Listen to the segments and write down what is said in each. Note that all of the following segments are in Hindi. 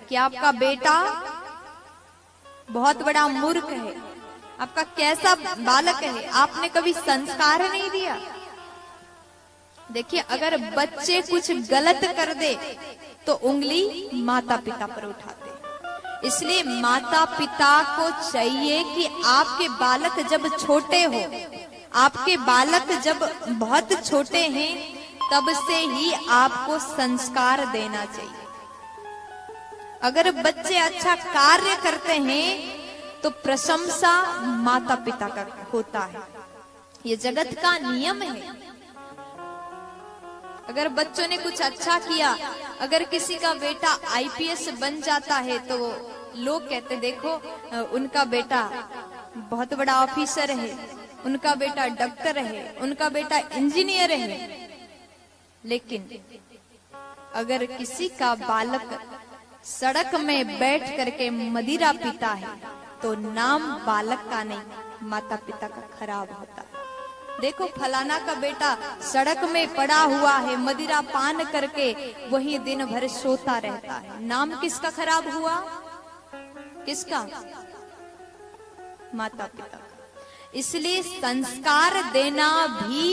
कि आपका बेटा बहुत बड़ा मूर्ख है, आपका कैसा बालक है, आपने कभी संस्कार नहीं दिया। देखिए, अगर बच्चे कुछ गलत कर दे तो उंगली माता पिता पर उठाते, इसलिए माता पिता को चाहिए कि आपके बालक जब छोटे हो, आपके बालक जब बहुत छोटे हैं, तब से ही आपको संस्कार देना चाहिए। अगर बच्चे अच्छा कार्य करते हैं तो प्रशंसा माता पिता का होता है, ये जगत का नियम है। अगर बच्चों ने कुछ अच्छा किया, अगर किसी का बेटा आईपीएस बन जाता है तो लोग कहते देखो उनका बेटा बहुत बड़ा ऑफिसर है, उनका बेटा डॉक्टर है, उनका बेटा इंजीनियर है। लेकिन अगर किसी का बालक सड़क में बैठ करके मदिरा पीता है तो नाम बालक का नहीं, माता पिता का खराब होता है। देखो फलाना का बेटा सड़क में पड़ा हुआ है, मदिरा पान करके वही दिन भर सोता रहता है, नाम किसका खराब हुआ? किसका? माता पिता का। इसलिए संस्कार देना भी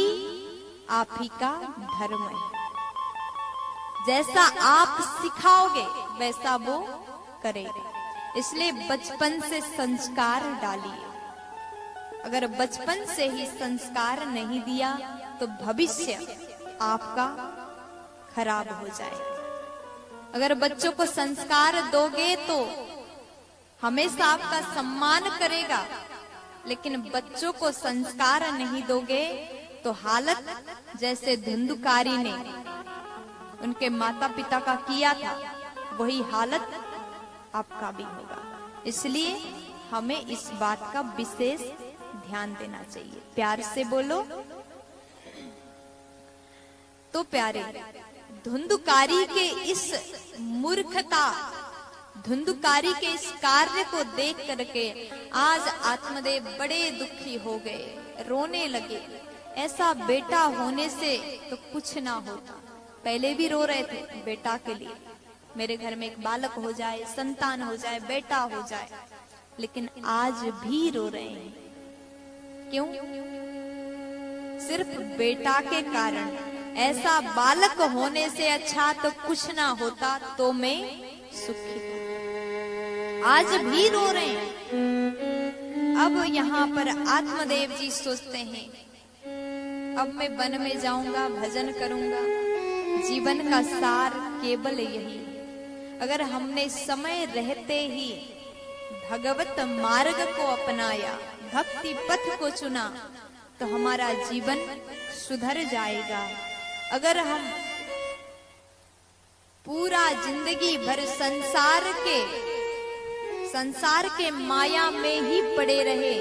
आप ही का धर्म है। जैसा आप सिखाओगे वैसा वो करेगा। इसलिए बचपन से संस्कार डालिए। अगर बचपन से ही संस्कार नहीं दिया तो भविष्य आपका खराब हो जाएगा। अगर बच्चों को संस्कार दोगे तो हमेशा आपका सम्मान करेगा, लेकिन बच्चों को संस्कार नहीं दोगे तो हालत जैसे धुंधुकारी ने उनके माता पिता का किया था, वही हालत आपका भी होगा। इसलिए हमें इस बात का विशेष ध्यान देना चाहिए। प्यार से बोलो। तो प्यारे, धुंधुकारी के इस मूर्खता, धुंधुकारी के इस कार्य को देख करके आज आत्मदेव बड़े दुखी हो गए, रोने लगे। ऐसा बेटा होने से तो कुछ ना होता। पहले भी रो रहे थे बेटा के लिए, मेरे घर में एक बालक हो जाए, संतान हो जाए, बेटा हो जाए, लेकिन आज भी रो रहे हैं। क्यों? सिर्फ बेटा के कारण। ऐसा बालक होने से अच्छा तो कुछ ना होता तो मैं सुखी था। आज भी रो रहे हैं। अब यहाँ पर आत्मदेव जी सोचते हैं, अब मैं वन में जाऊंगा, भजन करूंगा। जीवन का सार केवल यही। अगर हमने समय रहते ही भगवत मार्ग को अपनाया, भक्ति पथ को चुना, तो हमारा जीवन सुधर जाएगा। अगर हम पूरा जिंदगी भर संसार के माया में ही पड़े रहे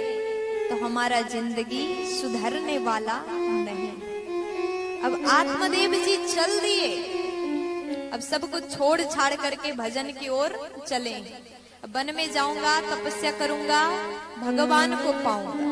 तो हमारा जिंदगी सुधरने वाला नहीं। अब आत्मदेव जी चल दिए, अब सब कुछ छोड़ छाड़ करके भजन की ओर चले। वन में जाऊंगा, तपस्या करूंगा, भगवान को पाऊंगा।